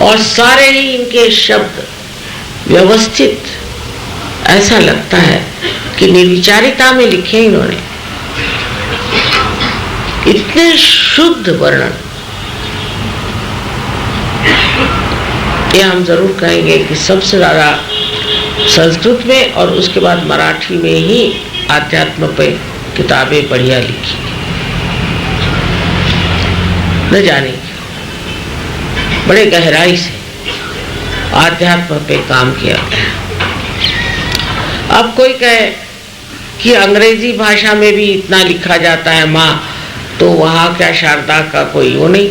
और सारे ही इनके शब्द व्यवस्थित, ऐसा लगता है कि निर्विचारिता में लिखे इन्होंने। इतने शुद्ध वर्णन, ये हम जरूर कहेंगे कि सबसे ज्यादा संस्कृत में और उसके बाद मराठी में ही आध्यात्म पे किताबें बढ़िया लिखी, न जाने बड़े गहराई से आध्यात्म पे काम किया गया। अब कोई कहे कि अंग्रेजी भाषा में भी इतना लिखा जाता है माँ, तो वहां क्या शारदा का कोई वो नहीं।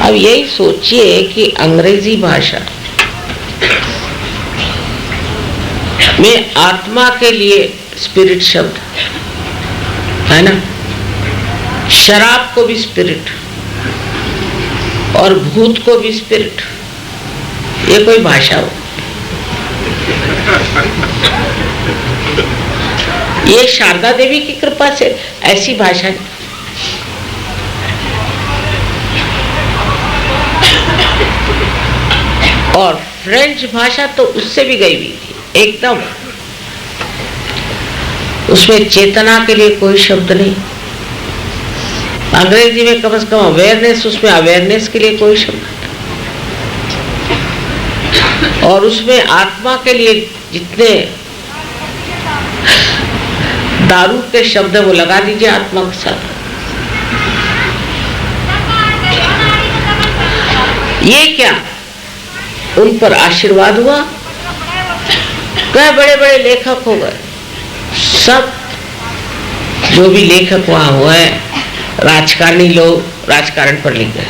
अब यही सोचिए कि अंग्रेजी भाषा में आत्मा के लिए स्पिरिट शब्द है ना, शराब को भी स्पिरिट और भूत को भी स्पिरिट, ये कोई भाषा हो? ये शारदा देवी की कृपा से ऐसी भाषा है। और फ्रेंच भाषा तो उससे भी गई हुई थी एकदम, उसमें चेतना के लिए कोई शब्द नहीं। अंग्रेजी में कम से कम अवेयरनेस, उसमें अवेयरनेस के लिए कोई शब्द नहीं। और उसमें आत्मा के लिए जितने दारू के शब्द वो लगा दीजिए आत्मा के साथ। ये क्या उन पर आशीर्वाद हुआ? कई बड़े बड़े लेखक हो गए, सब जो भी लेखक वहां हुए राजकारणी लोग राजकारण पर लिख गए।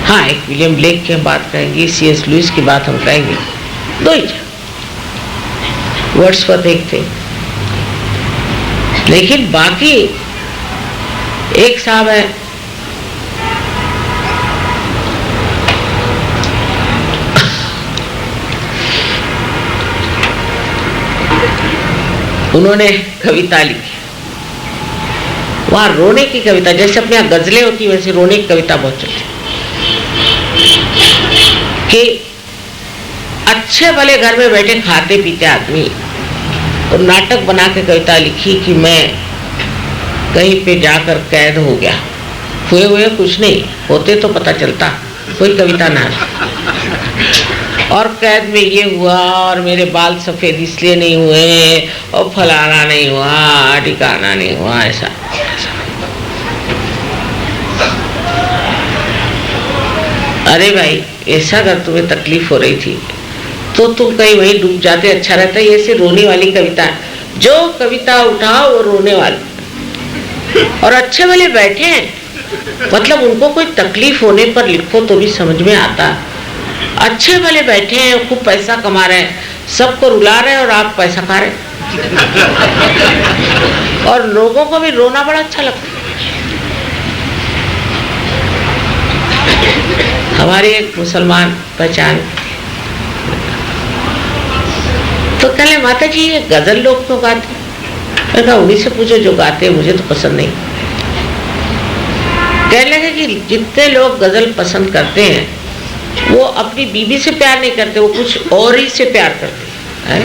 हाँ, एक विलियम ब्लेक की बात कहेंगे, C.S. लुईस की बात हम कहेंगे, दो ही वर्ड्सवर्थ एक थे। लेकिन बाकी एक साहब है उन्होंने कविता लिखी, वहां रोने की कविता, जैसे अपने यहाँ गजलें होती है वैसे रोने की कविता बहुत चलती कि अच्छे भले घर में बैठे खाते पीते आदमी तो नाटक बना के कविता लिखी कि मैं कहीं पे जाकर कैद हो गया, हुए हुए कुछ नहीं होते तो पता चलता, कोई कविता ना। और कैद में ये हुआ और मेरे बाल सफेद इसलिए नहीं हुए और फलाना नहीं हुआ, ठिकाना नहीं हुआ, ऐसा। अरे भाई, ऐसा अगर तुम्हें तकलीफ हो रही थी तो तुम कहीं वहीं डूब जाते, अच्छा रहता। ये ऐसे रोने वाली कविता है, जो कविता उठाओ वो रोने वाली। और अच्छे वाले बैठे हैं, मतलब उनको कोई तकलीफ होने पर लिखो तो भी समझ में आता। अच्छे वाले बैठे हैं, खूब पैसा कमा रहे हैं, सबको रुला रहे हैं और आप पैसा खा रहे हैं। और लोगों को भी रोना बड़ा अच्छा लगता है। हमारे एक मुसलमान पहचान तो कहले माता जी ये गजल लोग क्यों गाते? मैं कहा उन्हीं से पूछो जो गाते हैं, मुझे तो पसंद नहीं। कहने लगे कि जितने लोग गजल पसंद करते हैं वो अपनी बीवी से प्यार नहीं करते, वो कुछ और ही से प्यार करते हैं।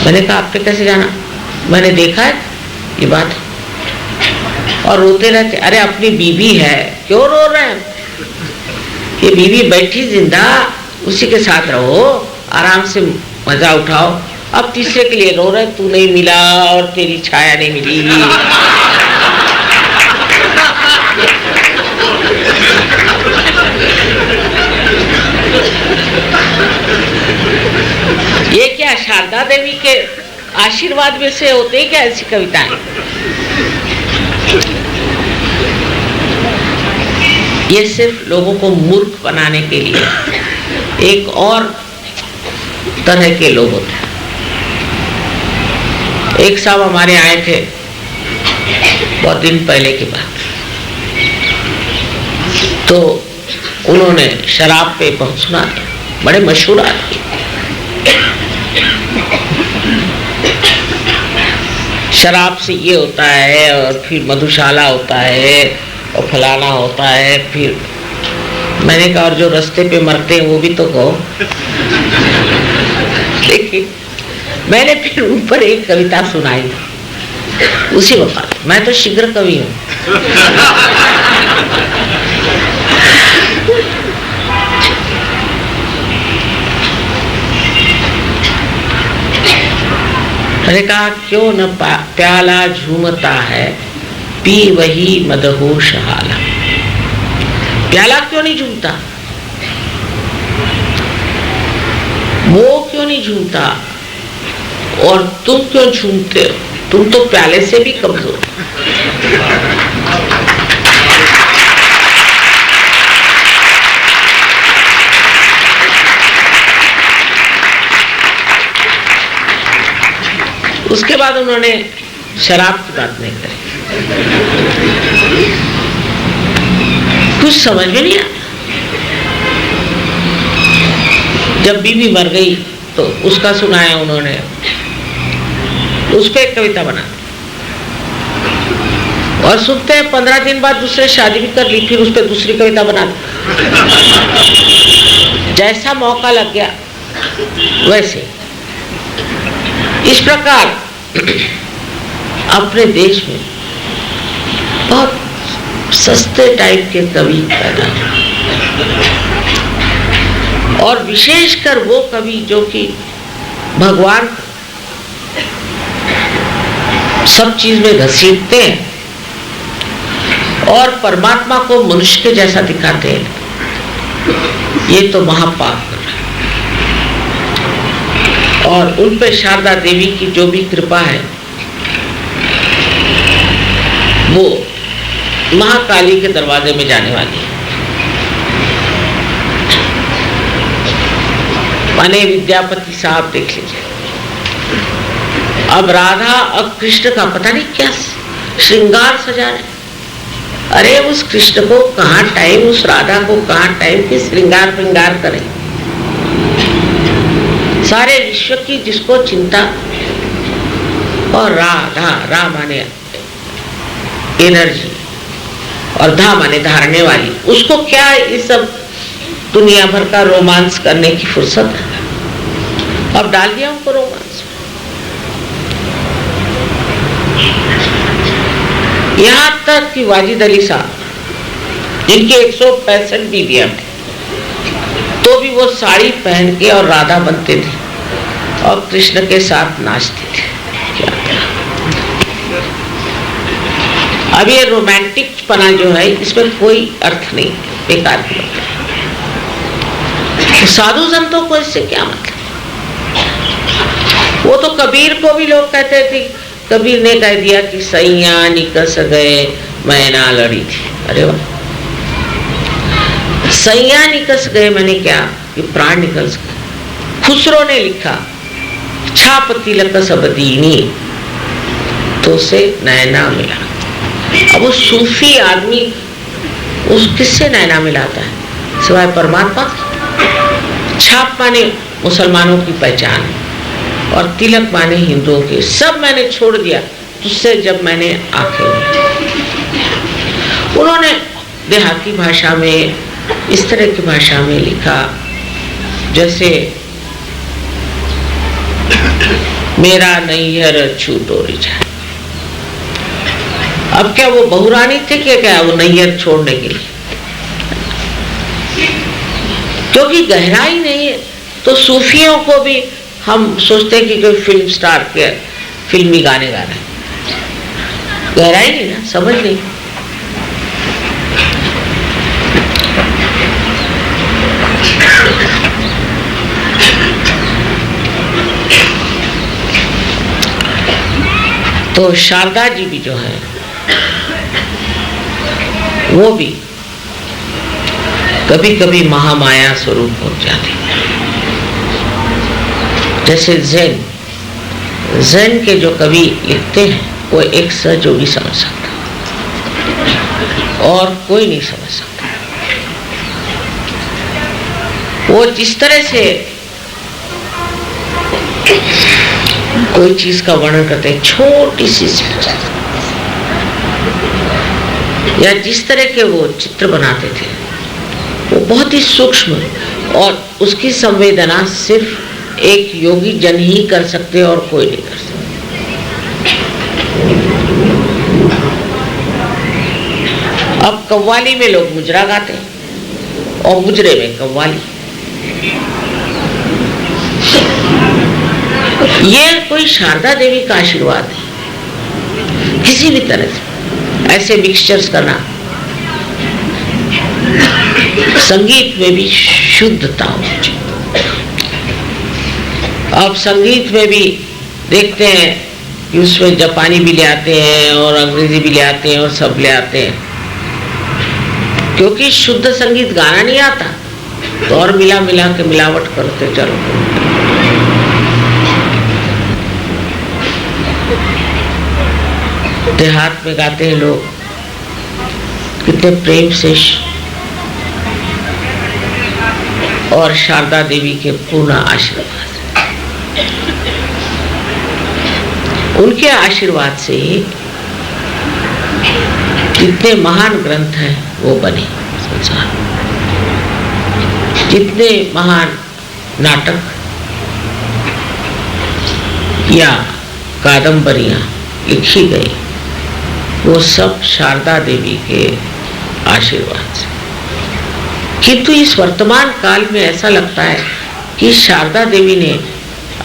मैंने कहा आपने कैसे जाना? मैंने देखा है ये बात। और रोते रहते, अरे अपनी बीवी है क्यों रो रहे हैं? ये बीवी बैठी जिंदा, उसी के साथ रहो, आराम से मजा उठाओ। अब तीसरे के लिए रो रहे, तू नहीं मिला और तेरी छाया नहीं मिली। ये क्या शारदा देवी के आशीर्वाद में से होते क्या ऐसी कविताएं? ये सिर्फ लोगों को मूर्ख बनाने के लिए एक और तरह के लोग होते हैं। एक साहब हमारे आए थे बहुत दिन पहले की बात, तो उन्होंने शराब पे बहुत सुना था, बड़े मशहूर आदमी। शराब से ये होता है और फिर मधुशाला होता है और फलाना होता है। फिर मैंने कहा और जो रास्ते पे मरते हैं वो भी तो कहो। लेकिन मैंने फिर ऊपर एक कविता सुनाई उसी वक्त। मैं तो शीघ्र कवि हूँ। मैंने कहा क्यों न प्याला झूमता है, पी वही मदहोश हाला। प्याला क्यों नहीं झूमता, वो क्यों नहीं झूमता, और तुम क्यों झूमते हो? तुम तो प्याले से भी कमजोर। उसके बाद उन्होंने शराब की बात नहीं करी। कुछ समझ में नहीं आया। जब बीवी मर गई तो उसका सुनाया उन्होंने, उस पर एक कविता बना। और सुनते हैं 15 दिन बाद दूसरे शादी भी कर ली, फिर उस पर दूसरी कविता बना दी। जैसा मौका लग गया वैसे। इस प्रकार अपने देश में बहुत सस्ते टाइप के कवि पैदा हुए, और विशेषकर वो कवि जो कि भगवान सब चीज में घसीटते हैं और परमात्मा को मनुष्य के जैसा दिखाते हैं। ये तो महापाप। और उन पे शारदा देवी की जो भी कृपा है वो महाकाली के दरवाजे में जाने वाली है। माने विद्यापति साहब देख लीजिए, अब राधा अब कृष्ण का पता नहीं क्या श्रृंगार सजा रहे। अरे उस कृष्ण को कहाँ टाइम, उस राधा को कहाँ टाइम कि श्रृंगार श्रृंगार करें। सारे विश्व की जिसको चिंता, और राधा, रा माने एनर्जी और धा माने धारने वाली, उसको क्या ये सब दुनिया भर का रोमांस करने की फुर्सत है। अब डाल दिया उनको रोमांस। यहां तक कि वाजिद अली साहब जिनके 165 बीवियां थी, तो भी वो साड़ी पहन के और राधा बनते थे और कृष्ण के साथ नाचते थे। क्या अब ये रोमांटिक पना जो है इसमें कोई अर्थ नहीं, बेकार की बात है। तो साधु संतों को इससे क्या मतलब? वो तो कबीर को भी लोग कहते थे, कबीर ने कह दिया कि सैया निकस गए मैना लड़ी थी। अरे वाह, सैया निकस गए मैंने क्या कि प्राण निकल गए। खुसरो ने लिखा छाप तिलक सब दीनी तो से नैना मिला। अब वो सूफी आदमी उस किससे नैना मिलाता है सिवाय परमात्मा। छाप माने मुसलमानों की पहचान और तिलक माने हिंदुओं की। सब मैंने छोड़ दिया तुझसे जब मैंने आंखें। उन्होंने देहाती भाषा में इस तरह की भाषा में लिखा जैसे मेरा नैहर छूटोरी जाए। अब क्या वो बहुरानी थे क्या वो नैहर छोड़ने के लिए? क्योंकि गहराई नहीं है। तो सूफियों को भी हम सोचते हैं कि कोई फिल्म स्टार के फिल्मी गाने गा रहे हैं, गहराई नहीं ना, समझ नहीं। तो शारदा जी भी जो है वो भी कभी कभी महामाया स्वरूप हो जाती है। जैसे ज़ेन के जो कवि लिखते हैं वो एक सहयोगी समझ सकता और कोई नहीं समझ सकता। वो जिस तरह से कोई चीज का वर्णन करते हैं, छोटी सी या जिस तरह के वो चित्र बनाते थे वो बहुत ही सूक्ष्म, और उसकी संवेदना सिर्फ एक योगी जन ही कर सकते और कोई नहीं कर सकता। अब कव्वाली में लोग मुजरा गाते हैं और मुजरे में कव्वाली। ये कोई शारदा देवी का आशीर्वाद है। किसी भी तरह से ऐसे मिक्सचर्स करना, संगीत में भी शुद्धता हो चाहिए। अब संगीत में भी देखते हैं कि उसमें जापानी भी ले आते हैं और अंग्रेजी भी ले आते हैं और सब ले आते हैं, क्योंकि शुद्ध संगीत गाना नहीं आता तो और मिला मिला के मिलावट करते चलो। देहात में गाते हैं लोग कितने प्रेम से, और शारदा देवी के पूर्ण आशीर्वाद, उनके आशीर्वाद से जितने महान ग्रंथ हैं वो बने संसार में, जितने महान नाटक या कादंबरियां लिखी गई वो सब शारदा देवी के आशीर्वाद से। किंतु इस वर्तमान काल में ऐसा लगता है कि शारदा देवी ने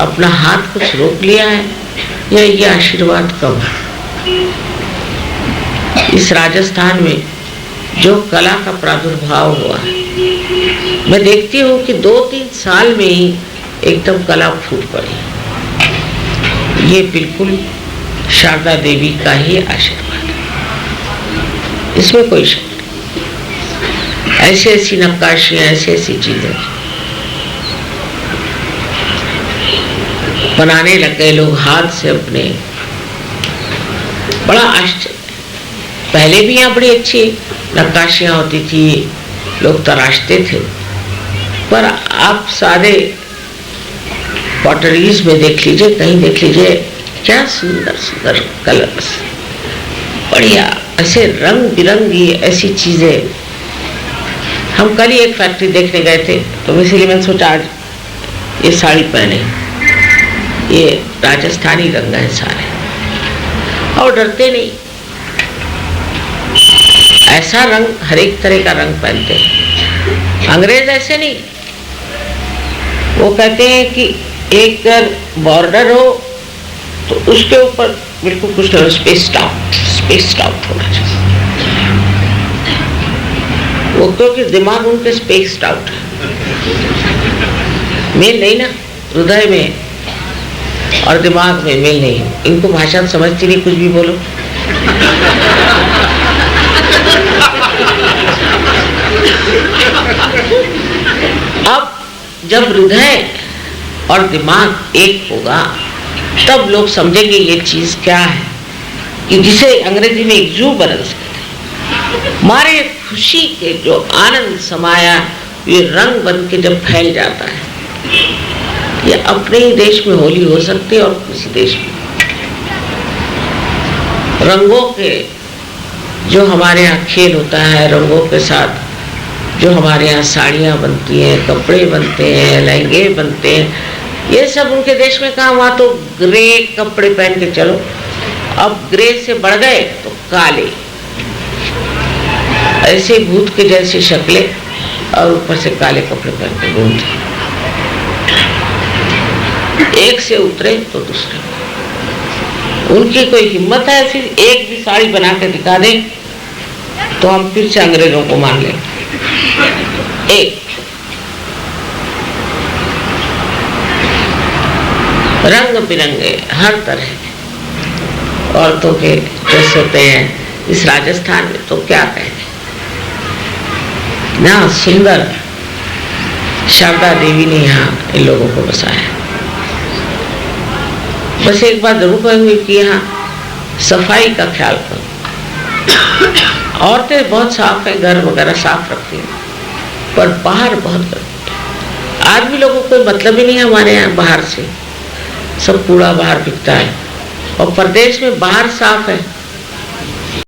अपना हाथ कुछ रोक लिया है या ये आशीर्वाद कम है। इस राजस्थान में जो कला का प्रादुर्भाव हुआ है, मैं देखती हूँ कि 2-3 साल में ही एकदम कला फूट पड़ी। ये बिल्कुल शारदा देवी का ही आशीर्वाद है, इसमें कोई शक नहीं। ऐसी ऐसी नक्काशियां, ऐसी ऐसी चीजें बनाने लग गए लोग हाथ से अपने, बड़ा आश्चर्य। पहले भी यहाँ बड़ी अच्छी नक्काशियां होती थी, लोग तराशते थे, पर आप सारे पॉटरीज में देख लीजिए, कहीं देख लीजिए, क्या सुंदर सुंदर कलर्स, बढ़िया ऐसे रंग बिरंगी ऐसी चीजें। हम कल ही एक फैक्ट्री देखने गए थे, तो इसीलिए मैंने सोचा आज ये साड़ी पहने, ये राजस्थानी रंग है सारे, और डरते नहीं। ऐसा रंग, हर एक तरह का रंग पहनते हैं। अंग्रेज ऐसे नहीं, वो कहते हैं कि एक बॉर्डर हो तो उसके ऊपर बिल्कुल कुछ नहीं, स्पेस्ड आउट होना चाहिए। वो क्योंकि दिमाग उनके स्पेस्ड आउट है, मेल नहीं ना, हृदय में और दिमाग में मेल नहीं। इनको भाषा समझती नहीं, कुछ भी बोलो। अब जब हृदय और दिमाग एक होगा तब लोग समझेंगे ये चीज क्या है, कि जिसे अंग्रेजी में एक्सूबरेंस कहते हैं। हमारे खुशी के जो आनंद समाया ये रंग बन के जब फैल जाता है, ये अपने ही देश में होली हो सकती है और किसी देश में। रंगों के जो हमारे यहाँ खेल होता है, रंगों के साथ जो हमारे यहाँ साड़ियाँ बनती हैं, कपड़े बनते हैं, लहंगे बनते हैं, ये सब उनके देश में कहाँ। वहाँ तो ग्रे कपड़े पहन के चलो, अब ग्रे से बढ़ गए तो काले, ऐसे भूत के जैसे शक्लें, और ऊपर से काले कपड़े पहन के घूमते। एक से उतरे तो दूसरे, उनकी कोई हिम्मत है ऐसी एक भी साड़ी बना के दिखा दे तो हम फिर से अंग्रेजों को मान लें। एक रंग बिरंगे हर तरह के औरतों के ड्रेस होते हैं इस राजस्थान में, तो क्या कहने ना। सुंदर शारदा देवी ने यहाँ इन लोगों को बसाया। बस एक बात जरूर कहूंगी कि यहाँ सफाई का ख्याल करो। औरतें बहुत साफ है, घर वगैरह साफ रखती हैं, पर बाहर बहुत गंदगी। आदमी लोगों को कोई मतलब ही नहीं है हमारे यहाँ बाहर से, सब कूड़ा बाहर बिकता है। और प्रदेश में बाहर साफ है,